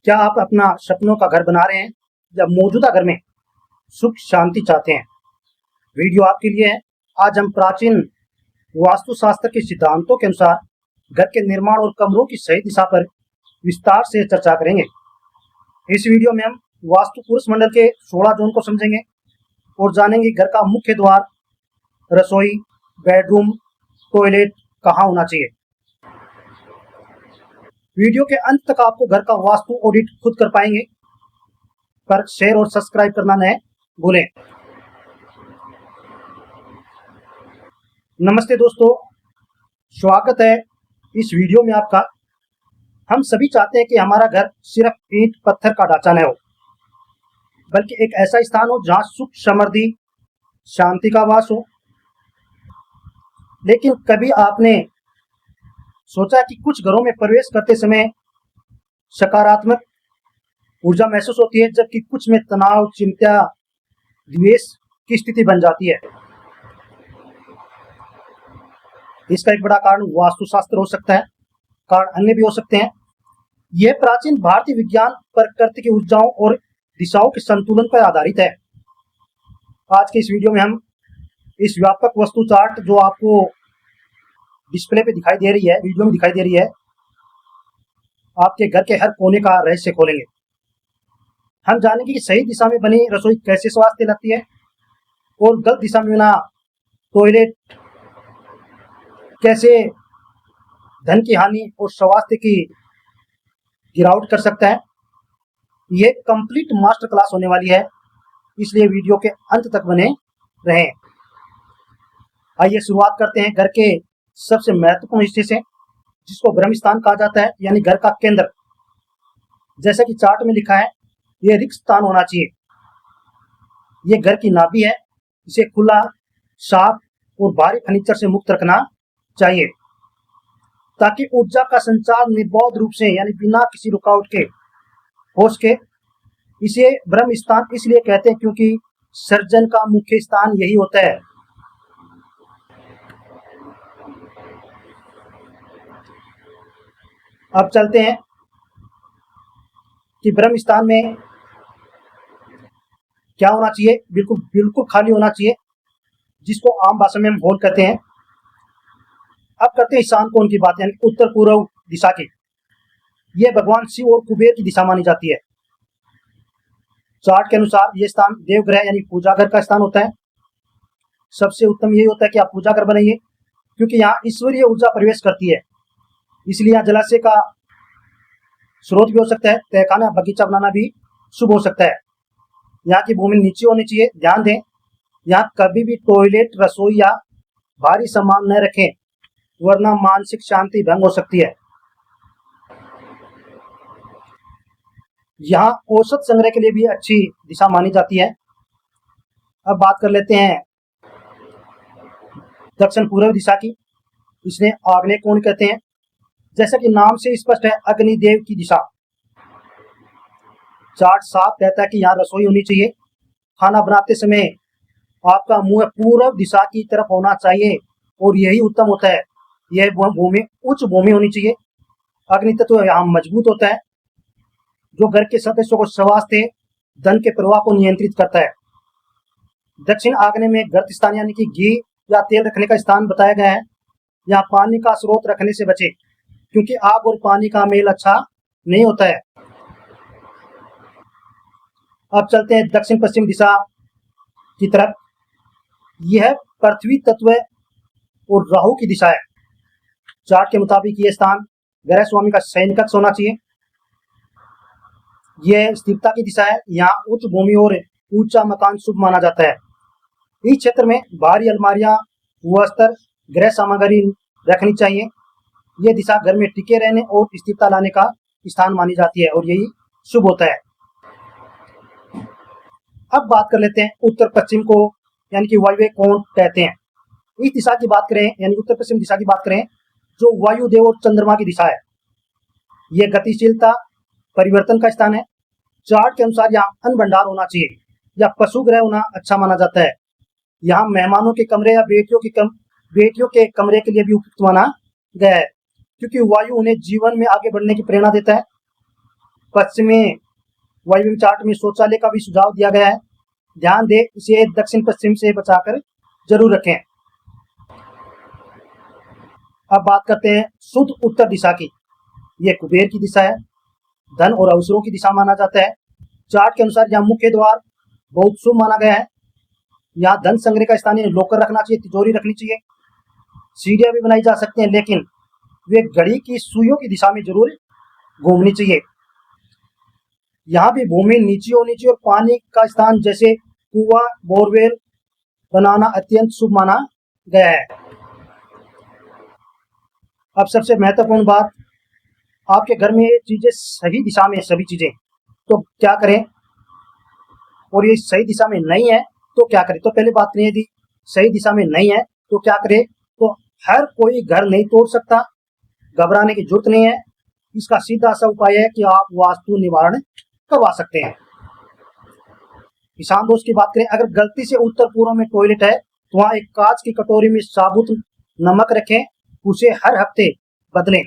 क्या आप अपना सपनों का घर बना रहे हैं या मौजूदा घर में सुख शांति चाहते हैं? वीडियो आपके लिए है। आज हम प्राचीन वास्तुशास्त्र के सिद्धांतों के अनुसार घर के निर्माण और कमरों की सही दिशा पर विस्तार से चर्चा करेंगे। इस वीडियो में हम वास्तु पुरुष मंडल के 16 जोन को समझेंगे और जानेंगे घर का मुख्य द्वार, रसोई, बेडरूम, टॉयलेट कहाँ होना चाहिए। वीडियो के अंत तक आपको घर का वास्तु ऑडिट खुद कर पाएंगे, पर शेयर और सब्सक्राइब करना न भूलें। नमस्ते दोस्तों, स्वागत है इस वीडियो में आपका। हम सभी चाहते हैं कि हमारा घर सिर्फ ईंट पत्थर का ढांचा न हो, बल्कि एक ऐसा स्थान हो जहां सुख, समृद्धि, शांति का वास हो। लेकिन कभी आपने सोचा कि कुछ घरों में प्रवेश करते समय सकारात्मक ऊर्जा महसूस होती है, जबकि कुछ में तनाव, चिंता, द्वेष की स्थिति बन जाती है। इसका एक बड़ा कारण वास्तुशास्त्र हो सकता है, कारण अन्य भी हो सकते हैं। यह प्राचीन भारतीय विज्ञान प्रकृति की ऊर्जाओं और दिशाओं के संतुलन पर आधारित है। आज के इस वीडियो में हम इस व्यापक वस्तु चार्ट जो आपको डिस्प्ले पे दिखाई दे रही है, वीडियो में दिखाई दे रही है, आपके घर के हर कोने का रहस्य खोलेंगे। हम जानेंगे कि सही दिशा में बनी रसोई कैसे स्वास्थ्य लाती है और गलत दिशा में बना टॉयलेट कैसे धन की हानि और स्वास्थ्य की गिरावट कर सकता है। यह कंप्लीट मास्टर क्लास होने वाली है, इसलिए वीडियो के अंत तक बने रहें। आइए शुरुआत करते हैं घर के सबसे महत्वपूर्ण हिस्से से, जिसको ब्रह्म स्थान कहा जाता है, यानी घर का केंद्र। जैसा कि चार्ट में लिखा है, यह रिक्त स्थान होना चाहिए। यह घर की नाभि है। इसे खुला, साफ और भारी फर्नीचर से मुक्त रखना चाहिए, ताकि ऊर्जा का संचार निर्बाध रूप से, यानी बिना किसी रुकावट के हो सके। इसे ब्रह्म स्थान इसलिए कहते हैं क्योंकि सर्जन का मुख्य स्थान यही होता है। अब चलते हैं कि ब्रह्म स्थान में क्या होना चाहिए। बिल्कुल बिल्कुल खाली होना चाहिए, जिसको आम भाषा में हम हॉल कहते हैं। अब करते हैं ईशान कोण की बात, यानी उत्तर पूर्व दिशा की। यह भगवान शिव और कुबेर की दिशा मानी जाती है। चार्ट के अनुसार यह स्थान देवग्रह यानी पूजा घर का स्थान होता है। सबसे उत्तम यही होता है कि आप पूजा घर बनाइए, क्योंकि यहाँ ईश्वरीय ऊर्जा प्रवेश करती है। इसलिए यहाँ जलाशय का स्रोत भी हो सकता है, तहखाना, बगीचा बनाना भी शुभ हो सकता है। यहाँ की भूमि नीचे होनी चाहिए। ध्यान दें, यहाँ कभी भी टॉयलेट, रसोई या भारी सामान न रखें, वरना मानसिक शांति भंग हो सकती है। यहाँ औसत संग्रह के लिए भी अच्छी दिशा मानी जाती है। अब बात कर लेते हैं दक्षिण पूर्व दिशा की। इसने आग्नेय कोण कहते हैं। जैसा कि नाम से स्पष्ट है, अग्निदेव की दिशा। चार्ट साफ कहता है कि यहाँ रसोई होनी चाहिए। खाना बनाते समय आपका मुंह पूर्व दिशा की तरफ होना चाहिए और यही उत्तम होता है। यह भूमि उच्च भूमि होनी चाहिए। अग्नि तत्व यहाँ मजबूत होता है, जो घर के सदस्यों को स्वास्थ्य, धन के प्रवाह को नियंत्रित करता है। दक्षिण आग्नेय में गर्त स्थान यानी कि घी या तेल रखने का स्थान बताया गया है। यहाँ पानी का स्रोत रखने से बचे, क्योंकि आग और पानी का मेल अच्छा नहीं होता है। अब चलते हैं दक्षिण पश्चिम दिशा की तरफ। यह पृथ्वी तत्व और राहु की दिशा है। चार्ट के मुताबिक यह स्थान ग्रह स्वामी का शयन कक्ष होना चाहिए। यह स्थिरता की दिशा है। यहाँ उच्च भूमि और ऊंचा मकान शुभ माना जाता है। इस क्षेत्र में भारी अलमारियां, वस्त्र, गृह सामग्री रखनी चाहिए। यह दिशा घर में टिके रहने और स्थिरता लाने का स्थान मानी जाती है और यही शुभ होता है। अब बात कर लेते हैं उत्तर पश्चिम को, यानी कि वायव्य कोण कहते हैं। इस दिशा की बात करें, यानी उत्तर पश्चिम दिशा की बात करें, जो वायुदेव और चंद्रमा की दिशा है। यह गतिशीलता, परिवर्तन का स्थान है। चार्ट के अनुसार यहाँ अन्न भंडार होना चाहिए या पशु ग्रह होना अच्छा माना जाता है। यहाँ मेहमानों के कमरे या बेटियों के कमरे के लिए भी उपयुक्त माना गया है, क्योंकि वायु उन्हें जीवन में आगे बढ़ने की प्रेरणा देता है। पश्चिमी वायव्य चार्ट में शौचालय का भी सुझाव दिया गया है। ध्यान दें, इसे दक्षिण पश्चिम से बचाकर जरूर रखें। अब बात करते हैं शुद्ध उत्तर दिशा की। यह कुबेर की दिशा है, धन और अवसरों की दिशा माना जाता है। चार्ट के अनुसार यहाँ मुख्य द्वार बहुत शुभ माना गया है। यहाँ धन संग्रह का स्थान लॉकर रखना चाहिए, तिजोरी रखनी चाहिए। सीढ़ियां भी बनाई जा सकती हैं, लेकिन वे घड़ी की सुइयों की दिशा में जरूर घूमनी चाहिए। यहाँ भी भूमि नीची होनी चाहिए और पानी का स्थान जैसे कुआं, बोरवेल बनाना अत्यंत शुभ माना गया है। अब सबसे महत्वपूर्ण बात, आपके घर में ये चीजें सही दिशा में, सभी चीजें, तो क्या करें, और ये सही दिशा में नहीं है तो क्या करें। तो पहले बात नहीं थी, सही दिशा में नहीं है तो क्या करें। तो हर कोई घर नहीं तोड़ सकता, घबराने की जरूरत नहीं है। इसका सीधा सा उपाय है कि आप वास्तु निवारण करवा सकते हैं। किसान दोस्त की बात करें, अगर गलती से उत्तर पूर्व में टॉयलेट है तो वहां एक कांच की कटोरी में साबुत नमक रखें, उसे हर हफ्ते बदलें।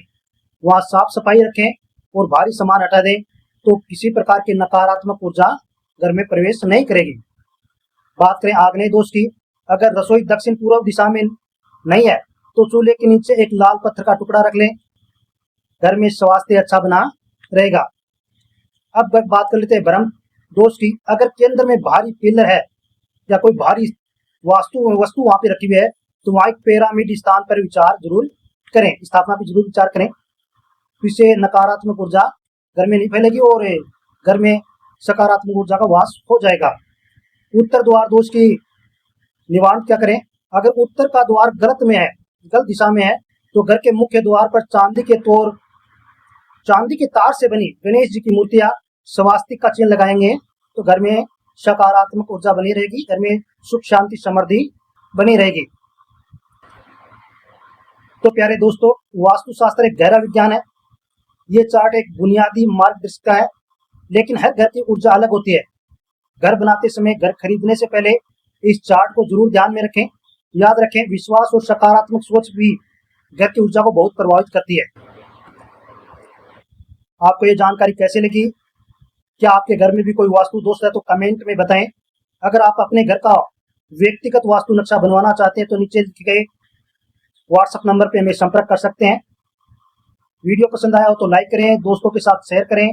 वहां साफ सफाई रखें और भारी सामान हटा दें, तो किसी प्रकार की नकारात्मक ऊर्जा घर में प्रवेश नहीं करेगी। बात करें आग्नेय दोष की, अगर रसोई दक्षिण पूर्व दिशा में नहीं है तो चूल्हे के नीचे एक लाल पत्थर का टुकड़ा रख लें, घर में स्वास्थ्य अच्छा बना रहेगा। अब बात कर लेते हैं ब्रह्म दोष की। अगर केंद्र में भारी पिलर है या कोई भारी वस्तु वहां पे रखी हुई है तो वहां एक पिरामिड स्थान पर विचार जरूर करें, स्थापना पर जरूर विचार करें। इससे नकारात्मक ऊर्जा घर में नहीं फैलेगी और घर में सकारात्मक ऊर्जा का वास हो जाएगा। उत्तर द्वार दोष की निवारण क्या करें, अगर उत्तर का द्वार गलत में है, गलत दिशा में है, तो घर के मुख्य द्वार पर चांदी के तार से बनी गणेश जी की मूर्तियां स्वास्तिक का चिन्ह लगाएंगे तो घर में सकारात्मक ऊर्जा बनी रहेगी, घर में सुख शांति समृद्धि बनी रहेगी। तो प्यारे दोस्तों, वास्तुशास्त्र एक गहरा विज्ञान है। ये चार्ट एक बुनियादी मार्गदर्शिका का है, लेकिन हर घर की ऊर्जा अलग होती है। घर बनाते समय, घर खरीदने से पहले इस चार्ट को जरूर ध्यान में रखें। याद रखें, विश्वास और सकारात्मक सोच भी घर की ऊर्जा को बहुत प्रभावित करती है। आपको ये जानकारी कैसे लगी? क्या आपके घर में भी कोई वास्तु दोष है तो कमेंट में बताएं। अगर आप अपने घर का व्यक्तिगत वास्तु नक्शा बनवाना चाहते हैं तो नीचे लिखे गए व्हाट्सएप नंबर पे हमें संपर्क कर सकते हैं। वीडियो पसंद आया हो तो लाइक करें, दोस्तों के साथ शेयर करें।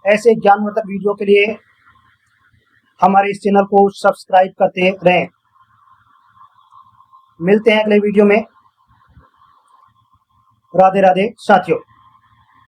ऐसे ज्ञानवर्धक वीडियो के लिए हमारे इस चैनल को सब्सक्राइब करते रहें। मिलते हैं अगले वीडियो में। राधे राधे साथियों।